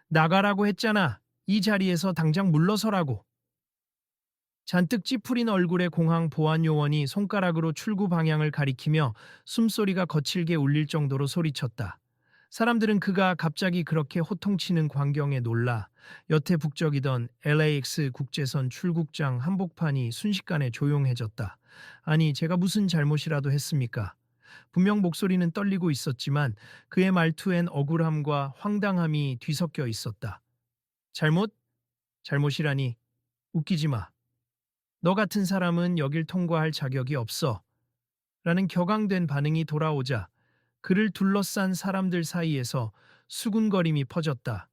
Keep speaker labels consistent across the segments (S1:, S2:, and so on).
S1: 나가라고 했잖아. 이 자리에서 당장 물러서라고. 잔뜩 찌푸린 얼굴의 공항 보안 요원이 손가락으로 출구 방향을 가리키며 숨소리가 거칠게 울릴 정도로 소리쳤다. 사람들은 그가 갑자기 그렇게 호통치는 광경에 놀라 여태 북적이던 LAX 국제선 출국장 한복판이 순식간에 조용해졌다. 아니, 제가 무슨 잘못이라도 했습니까? 분명 목소리는 떨리고 있었지만 그의 말투엔 억울함과 황당함이 뒤섞여 있었다. 잘못? 잘못이라니. 웃기지 마. 너 같은 사람은 여길 통과할 자격이 없어. 라는 격앙된 반응이 돌아오자 그를 둘러싼 사람들 사이에서 수군거림이 퍼졌다.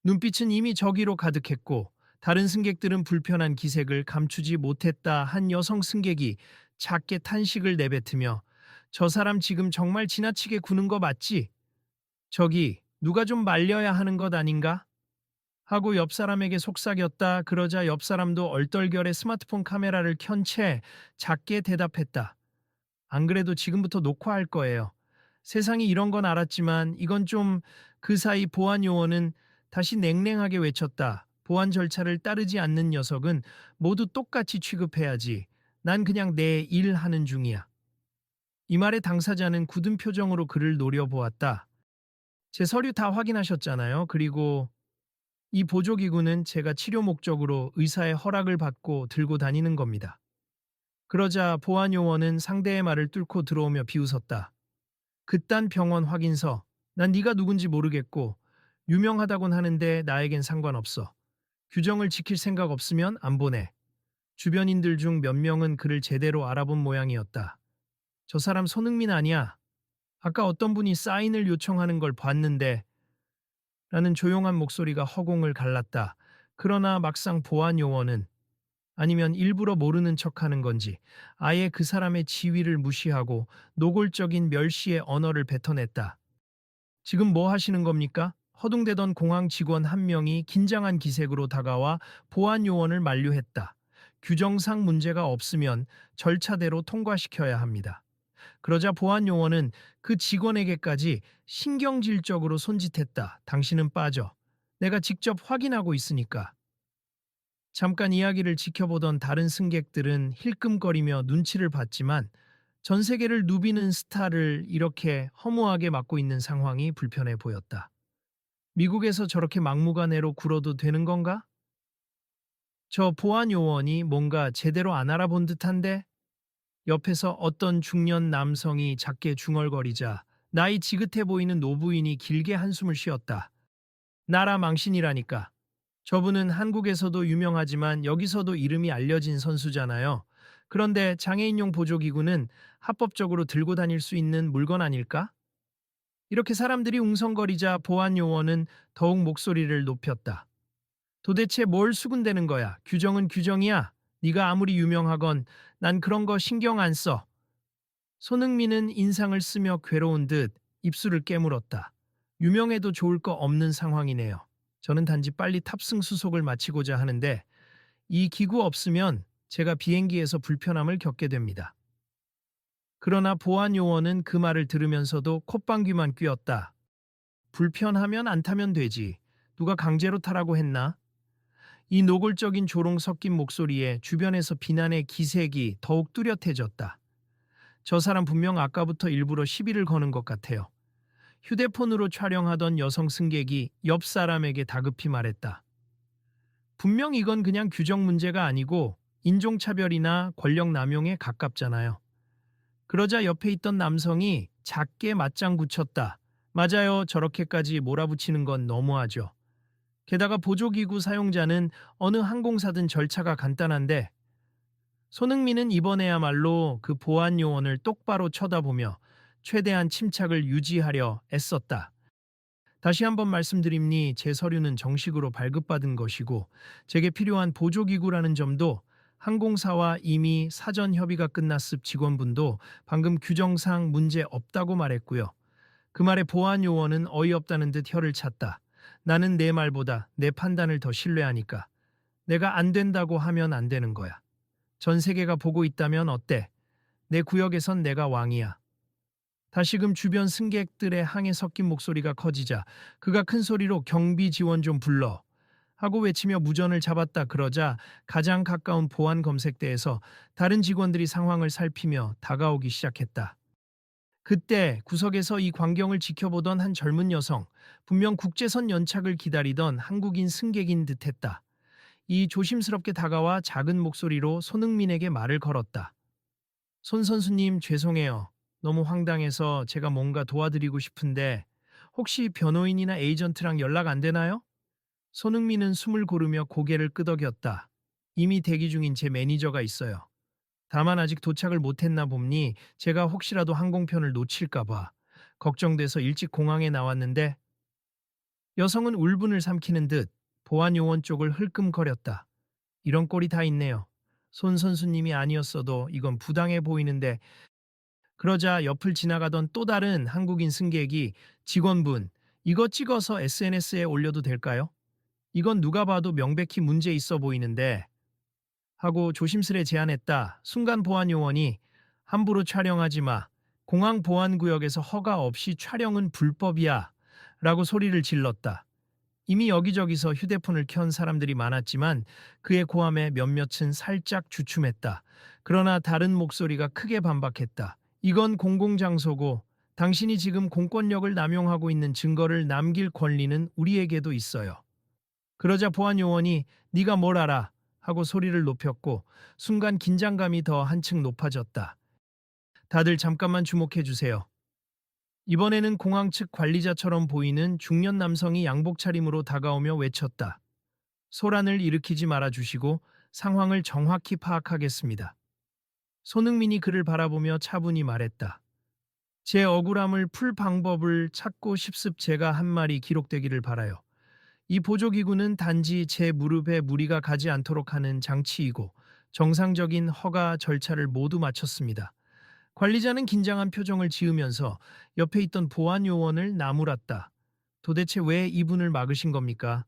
S1: 눈빛은 이미 저기로 가득했고 다른 승객들은 불편한 기색을 감추지 못했다. 한 여성 승객이 작게 탄식을 내뱉으며 저 사람 지금 정말 지나치게 구는 거 맞지? 저기 누가 좀 말려야 하는 것 아닌가? 하고 옆 사람에게 속삭였다. 그러자 옆 사람도 얼떨결에 스마트폰 카메라를 켠 채 작게 대답했다. 안 그래도 지금부터 녹화할 거예요. 세상이 이런 건 알았지만 이건 좀. 그 사이 보안 요원은 다시 냉랭하게 외쳤다. 보안 절차를 따르지 않는 녀석은 모두 똑같이 취급해야지. 난 그냥 내 일 하는 중이야. 이 말에 당사자는 굳은 표정으로 그를 노려보았다. 제 서류 다 확인하셨잖아요. 그리고 이 보조기구는 제가 치료 목적으로 의사의 허락을 받고 들고 다니는 겁니다. 그러자 보안 요원은 상대의 말을 뚫고 들어오며 비웃었다. 그딴 병원 확인서, 난 네가 누군지 모르겠고 유명하다곤 하는데 나에겐 상관없어. 규정을 지킬 생각 없으면 안 보내. 주변인들 중 몇 명은 그를 제대로 알아본 모양이었다. 저 사람 손흥민 아니야. 아까 어떤 분이 사인을 요청하는 걸 봤는데. 라는 조용한 목소리가 허공을 갈랐다. 그러나 막상 보안 요원은, 아니면 일부러 모르는 척하는 건지 아예 그 사람의 지위를 무시하고 노골적인 멸시의 언어를 뱉어냈다. 지금 뭐 하시는 겁니까? 허둥대던 공항 직원 한 명이 긴장한 기색으로 다가와 보안 요원을 만류했다. 규정상 문제가 없으면 절차대로 통과시켜야 합니다. 그러자 보안 요원은 그 직원에게까지 신경질적으로 손짓했다. 당신은 빠져. 내가 직접 확인하고 있으니까. 잠깐 이야기를 지켜보던 다른 승객들은 힐끔거리며 눈치를 봤지만 전 세계를 누비는 스타를 이렇게 허무하게 맡고 있는 상황이 불편해 보였다. 미국에서 저렇게 막무가내로 굴어도 되는 건가? 저 보안 요원이 뭔가 제대로 안 알아본 듯한데? 옆에서 어떤 중년 남성이 작게 중얼거리자 나이 지긋해 보이는 노부인이 길게 한숨을 쉬었다. 나라 망신이라니까. 저분은 한국에서도 유명하지만 여기서도 이름이 알려진 선수잖아요. 그런데 장애인용 보조기구는 합법적으로 들고 다닐 수 있는 물건 아닐까? 이렇게 사람들이 웅성거리자 보안 요원은 더욱 목소리를 높였다. 도대체 뭘 수군대는 거야? 규정은 규정이야. 네가 아무리 유명하건 난 그런 거 신경 안 써. 손흥민은 인상을 쓰며 괴로운 듯 입술을 깨물었다. 유명해도 좋을 거 없는 상황이네요. 저는 단지 빨리 탑승 수속을 마치고자 하는데 이 기구 없으면 제가 비행기에서 불편함을 겪게 됩니다. 그러나 보안 요원은 그 말을 들으면서도 콧방귀만 뀌었다. 불편하면 안 타면 되지. 누가 강제로 타라고 했나? 이 노골적인 조롱 섞인 목소리에 주변에서 비난의 기색이 더욱 뚜렷해졌다. 저 사람 분명 아까부터 일부러 시비를 거는 것 같아요. 휴대폰으로 촬영하던 여성 승객이 옆 사람에게 다급히 말했다. 분명 이건 그냥 규정 문제가 아니고 인종차별이나 권력 남용에 가깝잖아요. 그러자 옆에 있던 남성이 작게 맞장 붙였다. 맞아요. 저렇게까지 몰아붙이는 건 너무하죠. 게다가 보조기구 사용자는 어느 항공사든 절차가 간단한데 손흥민은 이번에야말로 그 보안 요원을 똑바로 쳐다보며 최대한 침착을 유지하려 애썼다. 다시 한번 말씀드립니 제 서류는 정식으로 발급받은 것이고 제게 필요한 보조기구라는 점도 항공사와 이미 사전 협의가 끝났습. 직원분도 방금 규정상 문제 없다고 말했고요. 그 말에 보안 요원은 어이없다는 듯 혀를 찼다. 나는 내 말보다 내 판단을 더 신뢰하니까. 내가 안 된다고 하면 안 되는 거야. 전 세계가 보고 있다면 어때? 내 구역에선 내가 왕이야. 다시금 주변 승객들의 항에 섞인 목소리가 커지자 그가 큰 소리로 경비 지원 좀 불러 하고 외치며 무전을 잡았다. 그러자 가장 가까운 보안 검색대에서 다른 직원들이 상황을 살피며 다가오기 시작했다. 그때 구석에서 이 광경을 지켜보던 한 젊은 여성, 분명 국제선 연착을 기다리던 한국인 승객인 듯했다. 이 조심스럽게 다가와 작은 목소리로 손흥민에게 말을 걸었다. 손 선수님 죄송해요. 너무 황당해서 제가 뭔가 도와드리고 싶은데 혹시 변호인이나 에이전트랑 연락 안 되나요? 손흥민은 숨을 고르며 고개를 끄덕였다. 이미 대기 중인 제 매니저가 있어요. 다만 아직 도착을 못했나 봅니 제가 혹시라도 항공편을 놓칠까봐 걱정돼서 일찍 공항에 나왔는데 여성은 울분을 삼키는 듯 보안 요원 쪽을 흘끔거렸다. 이런 꼴이 다 있네요. 손 선수님이 아니었어도 이건 부당해 보이는데 그러자 옆을 지나가던 또 다른 한국인 승객이 직원분 이거 찍어서 SNS에 올려도 될까요? 이건 누가 봐도 명백히 문제 있어 보이는데 하고 조심스레 제안했다. 순간 보안 요원이 함부로 촬영하지 마. 공항 보안구역에서 허가 없이 촬영은 불법이야. 라고 소리를 질렀다. 이미 여기저기서 휴대폰을 켠 사람들이 많았지만 그의 고함에 몇몇은 살짝 주춤했다. 그러나 다른 목소리가 크게 반박했다. 이건 공공장소고 당신이 지금 공권력을 남용하고 있는 증거를 남길 권리는 우리에게도 있어요. 그러자 보안 요원이 네가 뭘 알아? 하고 소리를 높였고 순간 긴장감이 더 한층 높아졌다. 다들 잠깐만 주목해 주세요. 이번에는 공항 측 관리자처럼 보이는 중년 남성이 양복 차림으로 다가오며 외쳤다. 소란을 일으키지 말아 주시고 상황을 정확히 파악하겠습니다. 손흥민이 그를 바라보며 차분히 말했다. 제 억울함을 풀 방법을 찾고 싶습 제가 한 말이 기록되기를 바라요. 이 보조기구는 단지 제 무릎에 무리가 가지 않도록 하는 장치이고 정상적인 허가 절차를 모두 마쳤습니다. 관리자는 긴장한 표정을 지으면서 옆에 있던 보안 요원을 나무랐다. 도대체 왜 이분을 막으신 겁니까?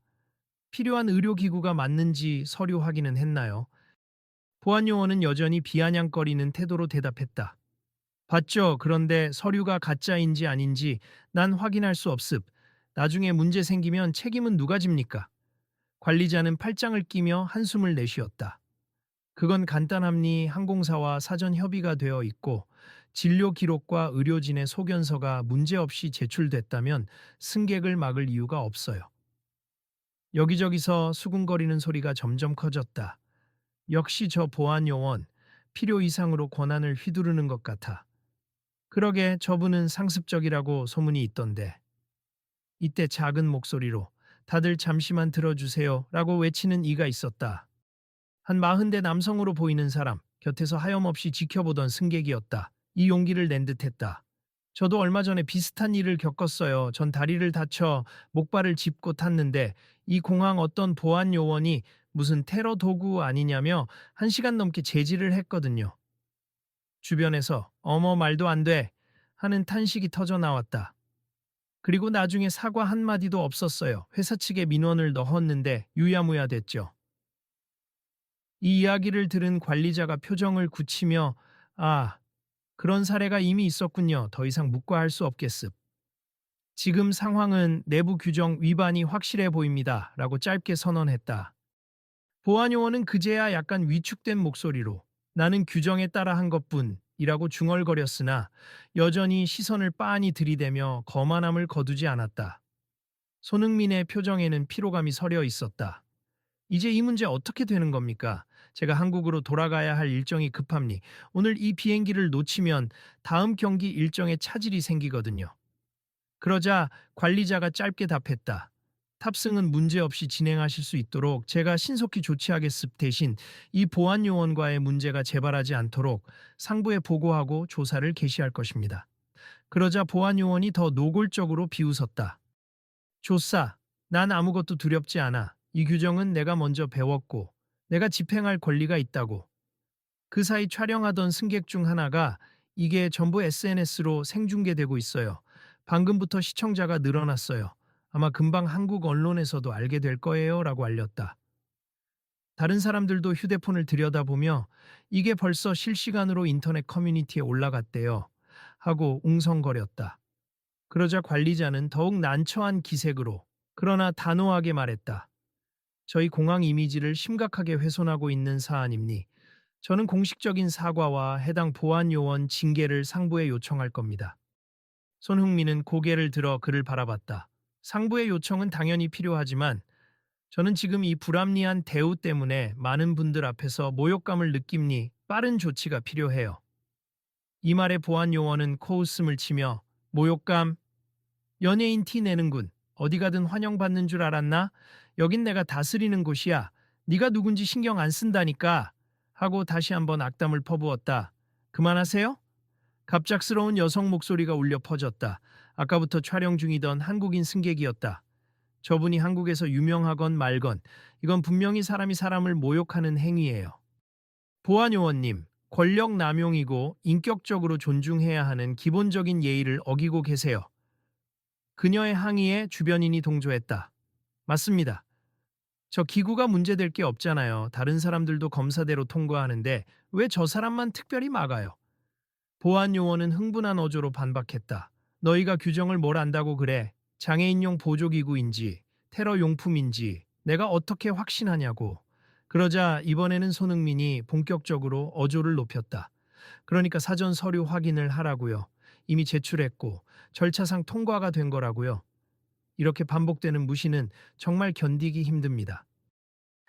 S1: 필요한 의료기구가 맞는지 서류 확인은 했나요? 보안 요원은 여전히 비아냥거리는 태도로 대답했다. 봤죠. 그런데 서류가 가짜인지 아닌지 난 확인할 수 없습. 나중에 문제 생기면 책임은 누가 집니까? 관리자는 팔짱을 끼며 한숨을 내쉬었다. 그건 간단합니 항공사와 사전 협의가 되어 있고 진료 기록과 의료진의 소견서가 문제없이 제출됐다면 승객을 막을 이유가 없어요. 여기저기서 수군거리는 소리가 점점 커졌다. 역시 저 보안 요원 필요 이상으로 권한을 휘두르는 것 같아. 그러게 저분은 상습적이라고 소문이 있던데. 이때 작은 목소리로 다들 잠시만 들어주세요 라고 외치는 이가 있었다. 한 40대 남성으로 보이는 사람, 곁에서 하염없이 지켜보던 승객이었다. 이 용기를 낸 듯했다. 저도 얼마 전에 비슷한 일을 겪었어요. 전 다리를 다쳐 목발을 짚고 탔는데 이 공항 어떤 보안 요원이 무슨 테러 도구 아니냐며 1시간 넘게 제지를 했거든요. 주변에서 어머 말도 안 돼 하는 탄식이 터져 나왔다. 그리고 나중에 사과 한마디도 없었어요. 회사 측에 민원을 넣었는데 유야무야 됐죠. 이 이야기를 들은 관리자가 표정을 굳히며 아, 그런 사례가 이미 있었군요. 더 이상 묵과할 수 없겠습. 지금 상황은 내부 규정 위반이 확실해 보입니다. 라고 짧게 선언했다. 보안 요원은 그제야 약간 위축된 목소리로 나는 규정에 따라 한 것뿐이라고 중얼거렸으나 여전히 시선을 빤히 들이대며 거만함을 거두지 않았다. 손흥민의 표정에는 피로감이 서려 있었다. 이제 이 문제 어떻게 되는 겁니까? 제가 한국으로 돌아가야 할 일정이 급합니. 오늘 이 비행기를 놓치면 다음 경기 일정에 차질이 생기거든요. 그러자 관리자가 짧게 답했다. 탑승은 문제없이 진행하실 수 있도록 제가 신속히 조치하겠습 대신 이 보안 요원과의 문제가 재발하지 않도록 상부에 보고하고 조사를 개시할 것입니다. 그러자 보안 요원이 더 노골적으로 비웃었다. 조사, 난 아무것도 두렵지 않아. 이 규정은 내가 먼저 배웠고 내가 집행할 권리가 있다고. 그 사이 촬영하던 승객 중 하나가 이게 전부 SNS로 생중계되고 있어요. 방금부터 시청자가 늘어났어요. 아마 금방 한국 언론에서도 알게 될 거예요 라고 알렸다. 다른 사람들도 휴대폰을 들여다보며 이게 벌써 실시간으로 인터넷 커뮤니티에 올라갔대요. 하고 웅성거렸다. 그러자 관리자는 더욱 난처한 기색으로 그러나 단호하게 말했다. 저희 공항 이미지를 심각하게 훼손하고 있는 사안입니. 저는 공식적인 사과와 해당 보안 요원 징계를 상부에 요청할 겁니다. 손흥민은 고개를 들어 그를 바라봤다. 상부의 요청은 당연히 필요하지만 저는 지금 이 불합리한 대우 때문에 많은 분들 앞에서 모욕감을 느끼니 빠른 조치가 필요해요. 이 말에 보안 요원은 코웃음을 치며 모욕감, 연예인 티 내는군. 어디 가든 환영받는 줄 알았나? 여긴 내가 다스리는 곳이야. 네가 누군지 신경 안 쓴다니까. 하고 다시 한번 악담을 퍼부었다. 그만하세요? 갑작스러운 여성 목소리가 울려 퍼졌다. 아까부터 촬영 중이던 한국인 승객이었다. 저분이 한국에서 유명하건 말건 이건 분명히 사람이 사람을 모욕하는 행위예요. 보안 요원님, 권력 남용이고 인격적으로 존중해야 하는 기본적인 예의를 어기고 계세요. 그녀의 항의에 주변인이 동조했다. 맞습니다. 저 기구가 문제될 게 없잖아요. 다른 사람들도 검사대로 통과하는데 왜 저 사람만 특별히 막아요? 보안 요원은 흥분한 어조로 반박했다. 너희가 규정을 뭘 안다고 그래? 장애인용 보조기구인지 테러 용품인지 내가 어떻게 확신하냐고. 그러자 이번에는 손흥민이 본격적으로 어조를 높였다. 그러니까 사전 서류 확인을 하라고요. 이미 제출했고 절차상 통과가 된 거라고요. 이렇게 반복되는 무시는 정말 견디기 힘듭니다.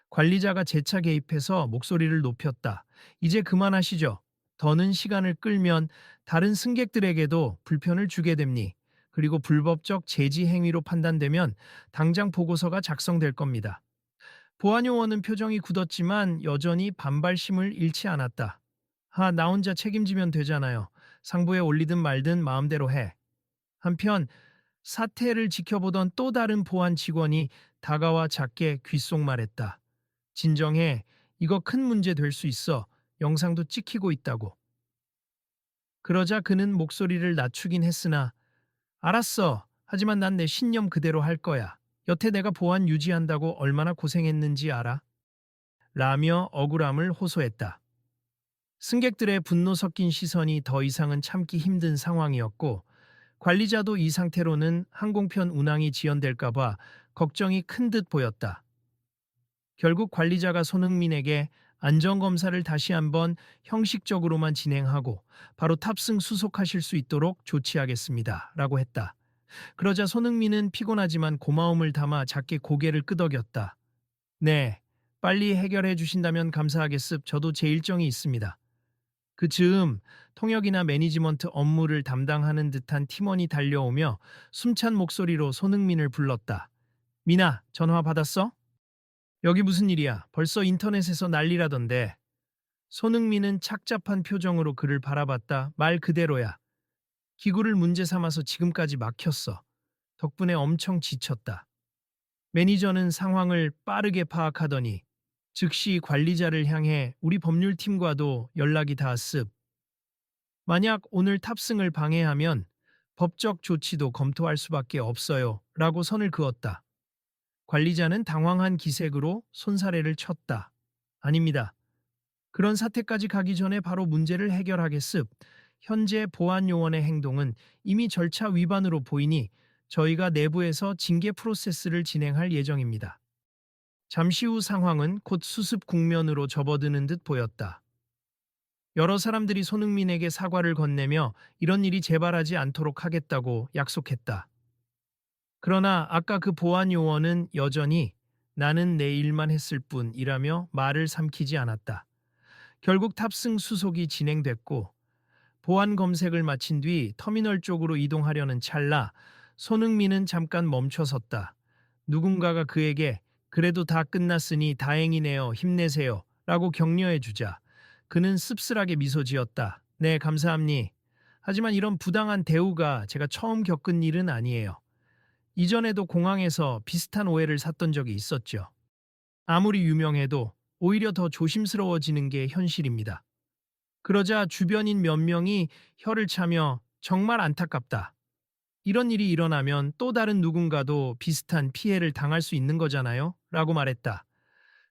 S1: 관리자가 재차 개입해서 목소리를 높였다. 이제 그만하시죠. 더는 시간을 끌면 다른 승객들에게도 불편을 주게 됩니. 그리고 불법적 제지 행위로 판단되면 당장 보고서가 작성될 겁니다. 보안요원은 표정이 굳었지만 여전히 반발심을 잃지 않았다. 나 혼자 책임지면 되잖아요. 상부에 올리든 말든 마음대로 해. 한편 사태를 지켜보던 또 다른 보안 직원이 다가와 작게 귓속말했다. 진정해. 이거 큰 문제 될 수 있어. 영상도 찍히고 있다고. 그러자 그는 목소리를 낮추긴 했으나 알았어. 하지만 난 내 신념 그대로 할 거야. 여태 내가 보안 유지한다고 얼마나 고생했는지 알아? 라며 억울함을 호소했다. 승객들의 분노 섞인 시선이 더 이상은 참기 힘든 상황이었고 관리자도 이 상태로는 항공편 운항이 지연될까봐 걱정이 큰 듯 보였다. 결국 관리자가 손흥민에게 안전검사를 다시 한번 형식적으로만 진행하고 바로 탑승 수속하실 수 있도록 조치하겠습니다. 라고 했다. 그러자 손흥민은 피곤하지만 고마움을 담아 작게 고개를 끄덕였다. 네, 빨리 해결해 주신다면 감사하겠습. 저도 제 일정이 있습니다. 그 즈음 통역이나 매니지먼트 업무를 담당하는 듯한 팀원이 달려오며 숨찬 목소리로 손흥민을 불렀다. 미나, 전화 받았어? 여기 무슨 일이야? 벌써 인터넷에서 난리라던데. 손흥민은 착잡한 표정으로 그를 바라봤다. 말 그대로야. 기구를 문제 삼아서 지금까지 막혔어. 덕분에 엄청 지쳤다. 매니저는 상황을 빠르게 파악하더니 즉시 관리자를 향해 우리 법률팀과도 연락이 닿았습. 만약 오늘 탑승을 방해하면 법적 조치도 검토할 수밖에 없어요. 라고 선을 그었다. 관리자는 당황한 기색으로 손사래를 쳤다. 아닙니다. 그런 사태까지 가기 전에 바로 문제를 해결하겠습. 현재 보안 요원의 행동은 이미 절차 위반으로 보이니 저희가 내부에서 징계 프로세스를 진행할 예정입니다. 잠시 후 상황은 곧 수습 국면으로 접어드는 듯 보였다. 여러 사람들이 손흥민에게 사과를 건네며 이런 일이 재발하지 않도록 하겠다고 약속했다. 그러나 아까 그 보안 요원은 여전히 나는 내 일만 했을 뿐이라며 말을 삼키지 않았다. 결국 탑승 수속이 진행됐고 보안 검색을 마친 뒤 터미널 쪽으로 이동하려는 찰나 손흥민은 잠깐 멈춰섰다. 누군가가 그에게 그래도 다 끝났으니 다행이네요. 힘내세요. 라고 격려해 주자 그는 씁쓸하게 미소 지었다. 네, 감사합니. 하지만 이런 부당한 대우가 제가 처음 겪은 일은 아니에요. 이전에도 공항에서 비슷한 오해를 샀던 적이 있었죠. 아무리 유명해도 오히려 더 조심스러워지는 게 현실입니다. 그러자 주변인 몇 명이 혀를 차며 정말 안타깝다. 이런 일이 일어나면 또 다른 누군가도 비슷한 피해를 당할 수 있는 거잖아요? 라고 말했다.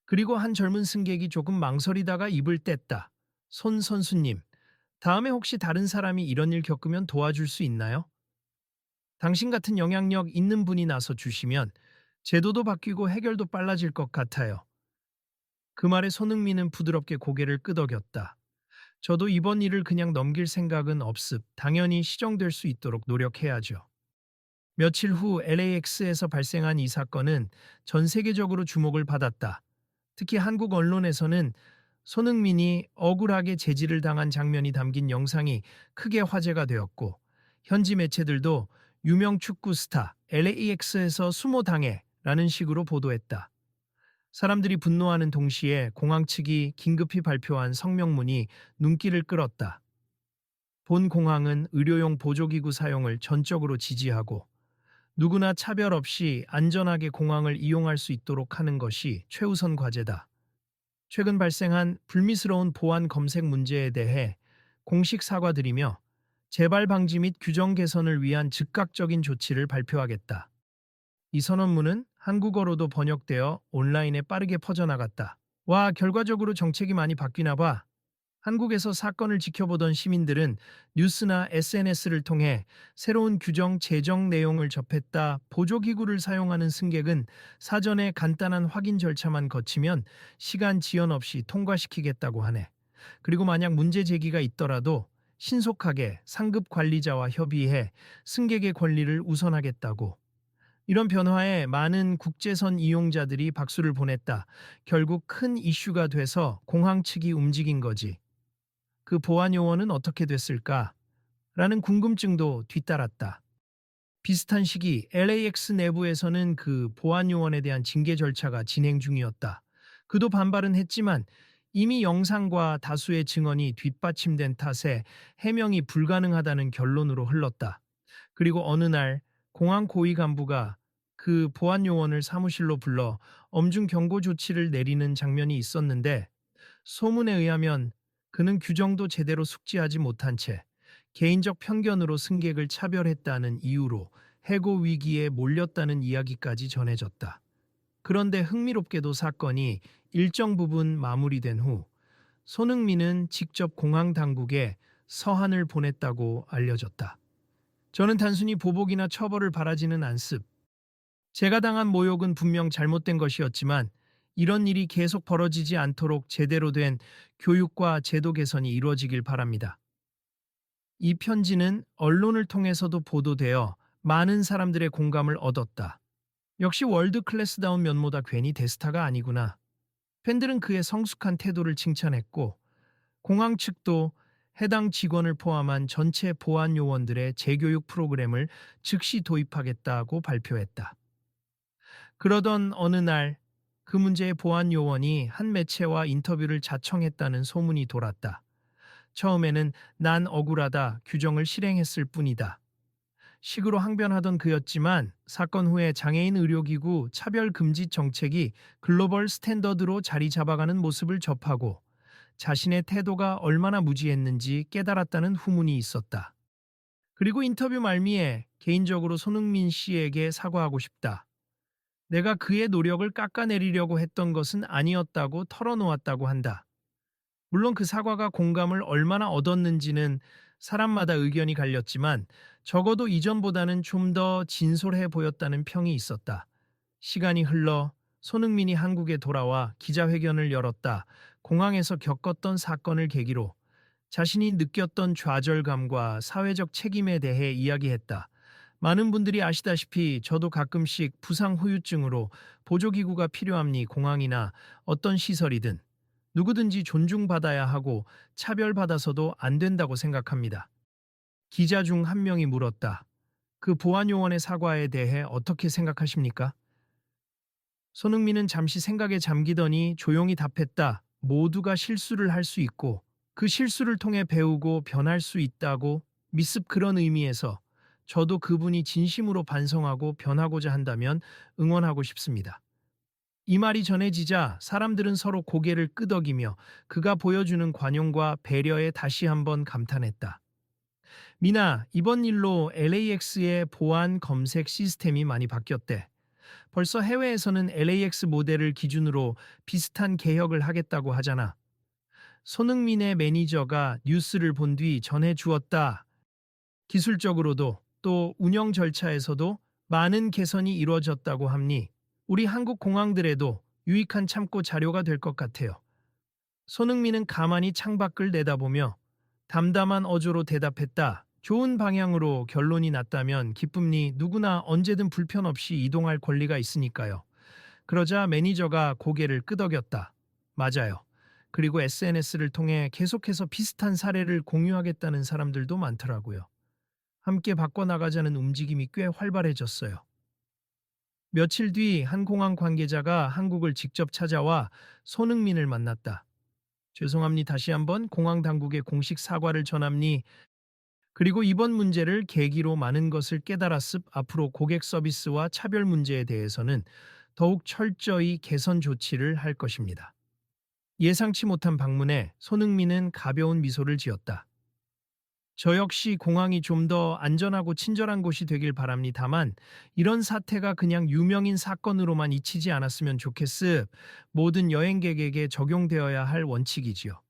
S1: 그리고 한 젊은 승객이 조금 망설이다가 입을 뗐다. 손 선수님, 다음에 혹시 다른 사람이 이런 일 겪으면 도와줄 수 있나요? 당신 같은 영향력 있는 분이 나서 주시면 제도도 바뀌고 해결도 빨라질 것 같아요. 그 말에 손흥민은 부드럽게 고개를 끄덕였다. 저도 이번 일을 그냥 넘길 생각은 없습. 당연히 시정될 수 있도록 노력해야죠. 며칠 후 LAX에서 발생한 이 사건은 전 세계적으로 주목을 받았다. 특히 한국 언론에서는 손흥민이 억울하게 제지를 당한 장면이 담긴 영상이 크게 화제가 되었고, 현지 매체들도 유명 축구 스타 LAX에서 수모 당해 라는 식으로 보도했다. 사람들이 분노하는 동시에 공항 측이 긴급히 발표한 성명문이 눈길을 끌었다. 본 공항은 의료용 보조기구 사용을 전적으로 지지하고 누구나 차별 없이 안전하게 공항을 이용할 수 있도록 하는 것이 최우선 과제다. 최근 발생한 불미스러운 보안 검색 문제에 대해 공식 사과드리며 재발 방지 및 규정 개선을 위한 즉각적인 조치를 발표하겠다. 이 선언문은 한국어로도 번역되어 온라인에 빠르게 퍼져나갔다. 와, 결과적으로 정책이 많이 바뀌나 봐. 한국에서 사건을 지켜보던 시민들은 뉴스나 SNS를 통해 새로운 규정 제정 내용을 접했다. 보조기구를 사용하는 승객은 사전에 간단한 확인 절차만 거치면 시간 지연 없이 통과시키겠다고 하네. 그리고 만약 문제 제기가 있더라도 신속하게 상급 관리자와 협의해 승객의 권리를 우선하겠다고. 이런 변화에 많은 국제선 이용자들이 박수를 보냈다. 결국 큰 이슈가 돼서 공항 측이 움직인 거지. 그 보안 요원은 어떻게 됐을까? 라는 궁금증도 뒤따랐다. 비슷한 시기 LAX 내부에서는 그 보안 요원에 대한 징계 절차가 진행 중이었다. 그도 반발은 했지만 이미 영상과 다수의 증언이 뒷받침된 탓에 해명이 불가능하다는 결론으로 흘렀다. 그리고 어느 날 공항 고위 간부가 그 보안 요원을 사무실로 불러 엄중 경고 조치를 내리는 장면이 있었는데, 소문에 의하면 그는 규정도 제대로 숙지하지 못한 채 개인적 편견으로 승객을 차별했다는 이유로 해고 위기에 몰렸다는 이야기까지 전해졌다. 그런데 흥미롭게도 사건이 일정 부분 마무리된 후 손흥민은 직접 공항 당국에 서한을 보냈다고 알려졌다. 저는 단순히 보복이나 처벌을 바라지는 않습. 제가 당한 모욕은 분명 잘못된 것이었지만 이런 일이 계속 벌어지지 않도록 제대로 된 교육과 제도 개선이 이루어지길 바랍니다. 이 편지는 언론을 통해서도 보도되어 많은 사람들의 공감을 얻었다. 역시 월드 클래스다운 면모다. 괜히 대스타가 아니구나. 팬들은 그의 성숙한 태도를 칭찬했고, 공항 측도 해당 직원을 포함한 전체 보안 요원들의 재교육 프로그램을 즉시 도입하겠다고 발표했다. 그러던 어느 날 그 문제의 보안 요원이 한 매체와 인터뷰를 자청했다는 소문이 돌았다. 처음에는 난 억울하다, 규정을 실행했을 뿐이다 식으로 항변하던 그였지만, 사건 후에 장애인 의료기구 차별금지 정책이 글로벌 스탠더드로 자리 잡아가는 모습을 접하고 자신의 태도가 얼마나 무지했는지 깨달았다는 후문이 있었다. 그리고 인터뷰 말미에 개인적으로 손흥민 씨에게 사과하고 싶다. 내가 그의 노력을 깎아내리려고 했던 것은 아니었다고 털어놓았다고 한다. 물론 그 사과가 공감을 얼마나 얻었는지는 사람마다 의견이 갈렸지만 적어도 이전보다는 좀 더 진솔해 보였다는 평이 있었다. 시간이 흘러 손흥민이 한국에 돌아와 기자회견을 열었다. 공항에서 겪었던 사건을 계기로 자신이 느꼈던 좌절감과 사회적 책임에 대해 이야기했다. 많은 분들이 아시다시피 저도 가끔씩 부상 후유증으로 보조기구가 필요합니. 공항이나 어떤 시설이든 누구든지 존중받아야 하고 차별받아서도 안 된다고 생각합니다. 기자 중 한 명이 물었다. 그 보안 요원의 사과에 대해 어떻게 생각하십니까? 손흥민은 잠시 생각에 잠기더니 조용히 답했다. 모두가 실수를 할 수 있고 그 실수를 통해 배우고 변할 수 있다고 미습. 그런 의미에서 저도 그분이 진심으로 반성하고 변하고자 한다면 응원하고 싶습니다. 이 말이 전해지자 사람들은 서로 고개를 끄덕이며 그가 보여주는 관용과 배려에 다시 한번 감탄했다. 미나, 이번 일로 LAX의 보안 검색 시스템이 많이 바뀌었대. 벌써 해외에서는 LAX 모델을 기준으로 비슷한 개혁을 하겠다고 하잖아. 손흥민의 매니저가 뉴스를 본 뒤 전해 주었다. 기술적으로도 또 운영 절차에서도 많은 개선이 이루어졌다고 함니 우리 한국 공항들에도 유익한 참고 자료가 될 것 같아요. 손흥민은 가만히 창밖을 내다보며 담담한 어조로 대답했다. 좋은 방향으로 결론이 났다면 기쁨니 누구나 언제든 불편 없이 이동할 권리가 있으니까요. 그러자 매니저가 고개를 끄덕였다. 맞아요. 그리고 SNS를 통해 계속해서 비슷한 사례를 공유하겠다는 사람들도 많더라고요. 함께 바꿔나가자는 움직임이 꽤 활발해졌어요. 며칠 뒤 한 공항 관계자가 한국을 직접 찾아와 손흥민을 만났다. 죄송합니 다시 한번 공항 당국에 공식 사과를 전함니 그리고 이번 문제를 계기로 많은 것을 깨달았습 앞으로 고객 서비스와 차별 문제에 대해서는 더욱 철저히 개선 조치를 할 것입니다. 예상치 못한 방문에 손흥민은 가벼운 미소를 지었다. 저 역시 공항이 좀 더 안전하고 친절한 곳이 되길 바랍니다만 이런 사태가 그냥 유명인 사건으로만 잊히지 않았으면 좋겠습. 모든 여행객에게 적용되어야 할 원칙이지요.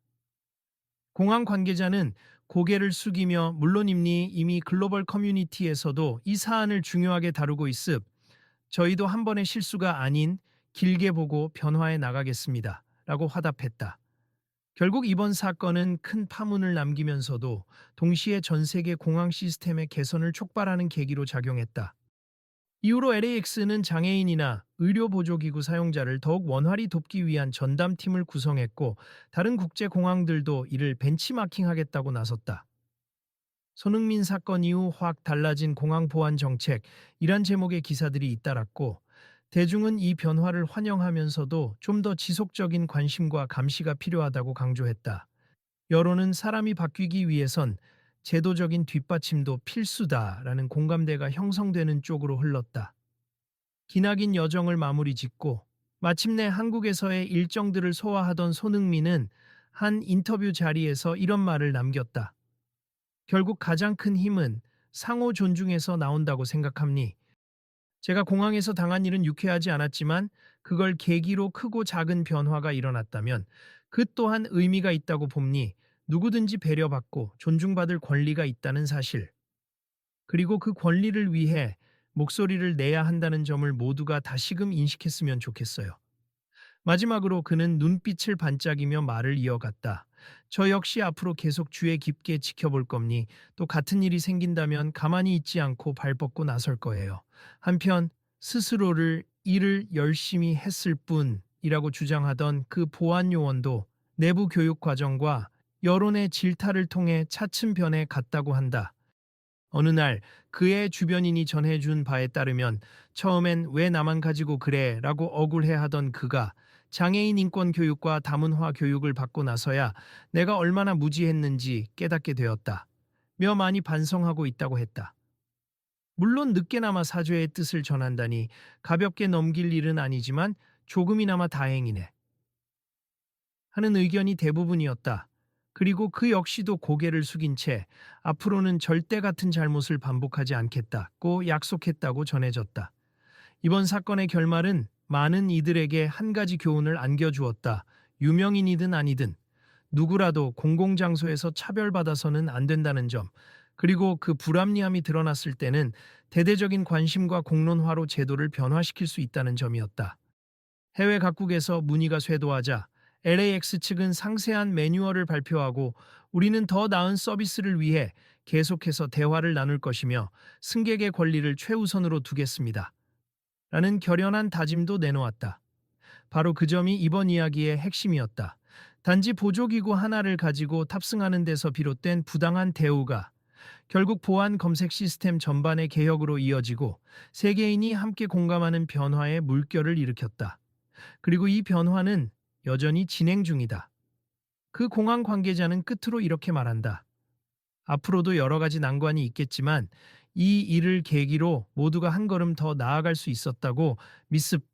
S1: 공항 관계자는 고개를 숙이며 물론입니 이미 글로벌 커뮤니티에서도 이 사안을 중요하게 다루고 있습. 저희도 한 번의 실수가 아닌 길게 보고 변화해 나가겠습니다. 라고 화답했다. 결국 이번 사건은 큰 파문을 남기면서도 동시에 전 세계 공항 시스템의 개선을 촉발하는 계기로 작용했다. 이후로 LAX는 장애인이나 의료보조기구 사용자를 더욱 원활히 돕기 위한 전담팀을 구성했고 다른 국제공항들도 이를 벤치마킹하겠다고 나섰다. 손흥민 사건 이후 확 달라진 공항 보안 정책, 이란 제목의 기사들이 잇따랐고 대중은 이 변화를 환영하면서도 좀 더 지속적인 관심과 감시가 필요하다고 강조했다. 여론은 사람이 바뀌기 위해선 제도적인 뒷받침도 필수다라는 공감대가 형성되는 쪽으로 흘렀다. 기나긴 여정을 마무리 짓고 마침내 한국에서의 일정들을 소화하던 손흥민은 한 인터뷰 자리에서 이런 말을 남겼다. 결국 가장 큰 힘은 상호 존중에서 나온다고 생각합니. 제가 공항에서 당한 일은 유쾌하지 않았지만 그걸 계기로 크고 작은 변화가 일어났다면 그 또한 의미가 있다고 봅니. 누구든지 배려받고 존중받을 권리가 있다는 사실. 그리고 그 권리를 위해 목소리를 내야 한다는 점을 모두가 다시금 인식했으면 좋겠어요. 마지막으로 그는 눈빛을 반짝이며 말을 이어갔다. 저 역시 앞으로 계속 주의 깊게 지켜볼 겁니. 또 같은 일이 생긴다면 가만히 있지 않고 발벗고 나설 거예요. 한편 스스로를 일을 열심히 했을 뿐이라고 주장하던 그 보안 요원도 내부 교육 과정과 여론의 질타를 통해 차츰 변해 갔다고 한다. 어느 날 그의 주변인이 전해준 바에 따르면 처음엔 왜 나만 가지고 그래 라고 억울해하던 그가 장애인 인권 교육과 다문화 교육을 받고 나서야 내가 얼마나 무지했는지 깨닫게 되었다. 며 많이 반성하고 있다고 했다. 물론 늦게나마 사죄의 뜻을 전한다니 가볍게 넘길 일은 아니지만 조금이나마 다행이네. 하는 의견이 대부분이었다. 그리고 그 역시도 고개를 숙인 채 앞으로는 절대 같은 잘못을 반복하지 않겠다고 약속했다고 전해졌다. 이번 사건의 결말은 많은 이들에게 한 가지 교훈을 안겨주었다. 유명인이든 아니든 누구라도 공공장소에서 차별받아서는 안 된다는 점, 그리고 그 불합리함이 드러났을 때는 대대적인 관심과 공론화로 제도를 변화시킬 수 있다는 점이었다. 해외 각국에서 문의가 쇄도하자 LAX 측은 상세한 매뉴얼을 발표하고 우리는 더 나은 서비스를 위해 계속해서 대화를 나눌 것이며 승객의 권리를 최우선으로 두겠습니다. 라는 결연한 다짐도 내놓았다. 바로 그 점이 이번 이야기의 핵심이었다. 단지 보조기구 하나를 가지고 탑승하는 데서 비롯된 부당한 대우가 결국 보안 검색 시스템 전반의 개혁으로 이어지고 세계인이 함께 공감하는 변화의 물결을 일으켰다. 그리고 이 변화는 여전히 진행 중이다. 그 공항 관계자는 끝으로 이렇게 말한다. 앞으로도 여러 가지 난관이 있겠지만 이 일을 계기로 모두가 한 걸음 더 나아갈 수 있었다고 믿습.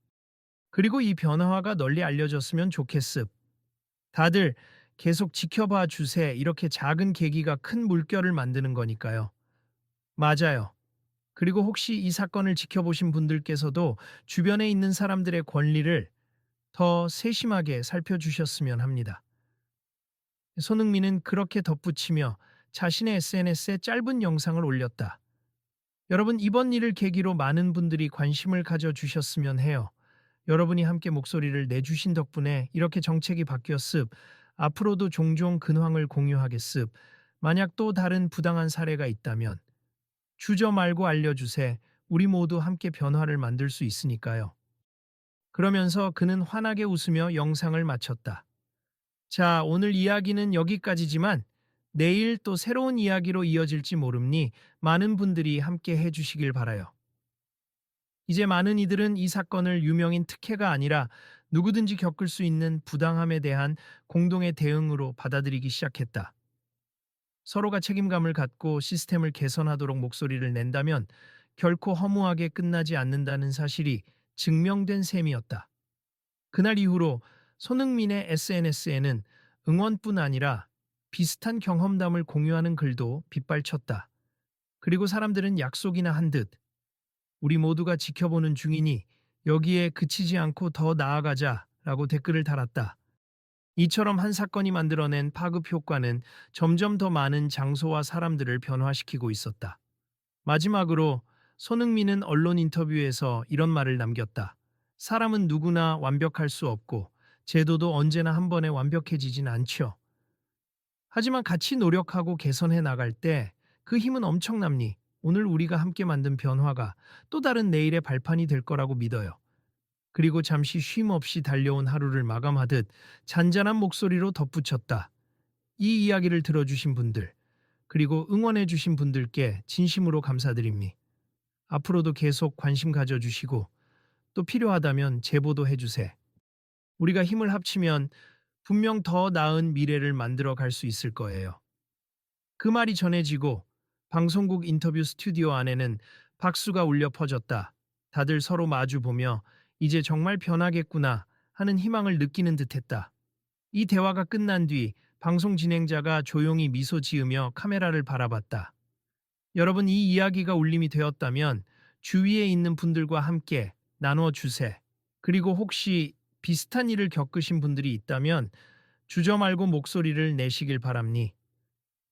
S1: 그리고 이 변화가 널리 알려졌으면 좋겠습. 다들 계속 지켜봐 주세. 이렇게 작은 계기가 큰 물결을 만드는 거니까요. 맞아요. 그리고 혹시 이 사건을 지켜보신 분들께서도 주변에 있는 사람들의 권리를 더 세심하게 살펴주셨으면 합니다. 손흥민은 그렇게 덧붙이며 자신의 SNS에 짧은 영상을 올렸다. 여러분, 이번 일을 계기로 많은 분들이 관심을 가져주셨으면 해요. 여러분이 함께 목소리를 내주신 덕분에 이렇게 정책이 바뀌었습. 앞으로도 종종 근황을 공유하겠습. 만약 또 다른 부당한 사례가 있다면 주저 말고 알려주세. 우리 모두 함께 변화를 만들 수 있으니까요. 그러면서 그는 환하게 웃으며 영상을 마쳤다. 자, 오늘 이야기는 여기까지지만 내일 또 새로운 이야기로 이어질지 모르니 많은 분들이 함께 해주시길 바라요. 이제 많은 이들은 이 사건을 유명인 특혜가 아니라 누구든지 겪을 수 있는 부당함에 대한 공동의 대응으로 받아들이기 시작했다. 서로가 책임감을 갖고 시스템을 개선하도록 목소리를 낸다면 결코 허무하게 끝나지 않는다는 사실이 증명된 셈이었다. 그날 이후로 손흥민의 SNS에는 응원뿐 아니라 비슷한 경험담을 공유하는 글도 빗발쳤다. 그리고 사람들은 약속이나 한 듯 우리 모두가 지켜보는 중이니 여기에 그치지 않고 더 나아가자라고 댓글을 달았다. 이처럼 한 사건이 만들어낸 파급 효과는 점점 더 많은 장소와 사람들을 변화시키고 있었다. 마지막으로 손흥민은 언론 인터뷰에서 이런 말을 남겼다. 사람은 누구나 완벽할 수 없고 제도도 언제나 한 번에 완벽해지진 않죠. 하지만 같이 노력하고 개선해 나갈 때 그 힘은 엄청납니. 오늘 우리가 함께 만든 변화가 또 다른 내일의 발판이 될 거라고 믿어요. 그리고 잠시 쉼 없이 달려온 하루를 마감하듯 잔잔한 목소리로 덧붙였다. 이 이야기를 들어주신 분들, 그리고 응원해주신 분들께 진심으로 감사드립니다. 앞으로도 계속 관심 가져주시고 또 필요하다면 제보도 해주세요. 우리가 힘을 합치면 분명 더 나은 미래를 만들어 갈 수 있을 거예요. 그 말이 전해지고 방송국 인터뷰 스튜디오 안에는 박수가 울려 퍼졌다. 다들 서로 마주보며 이제 정말 변하겠구나 하는 희망을 느끼는 듯했다. 이 대화가 끝난 뒤 방송 진행자가 조용히 미소 지으며 카메라를 바라봤다. 여러분, 이 이야기가 울림이 되었다면 주위에 있는 분들과 함께 나누어 주세요. 그리고 혹시 비슷한 일을 겪으신 분들이 있다면 주저 말고 목소리를 내시길 바랍니.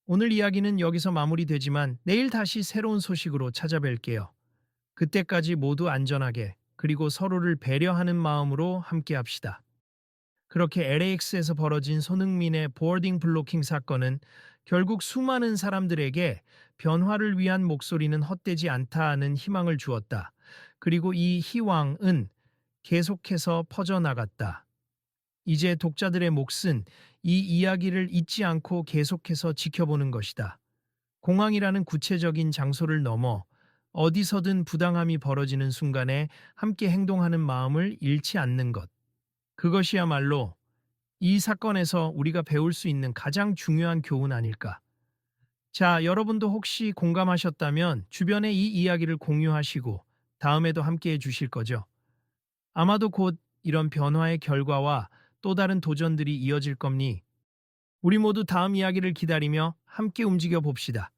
S1: 오늘 이야기는 여기서 마무리되지만 내일 다시 새로운 소식으로 찾아뵐게요. 그때까지 모두 안전하게 그리고 서로를 배려하는 마음으로 함께 합시다. 그렇게 LAX에서 벌어진 손흥민의 보어딩 블로킹 사건은 결국 수많은 사람들에게 변화를 위한 목소리는 헛되지 않다는 희망을 주었다. 그리고 이 희망은 계속해서 퍼져나갔다. 이제 독자들의 몫은 이 이야기를 잊지 않고 계속해서 지켜보는 것이다. 공항이라는 구체적인 장소를 넘어 어디서든 부당함이 벌어지는 순간에 함께 행동하는 마음을 잃지 않는 것. 그것이야말로 이 사건에서 우리가 배울 수 있는 가장 중요한 교훈 아닐까. 자, 여러분도 혹시 공감하셨다면 주변에 이 이야기를 공유하시고 다음에도 함께 해 주실 거죠? 아마도 곧 이런 변화의 결과와 또 다른 도전들이 이어질 겁니. 우리 모두 다음 이야기를 기다리며 함께 움직여 봅시다.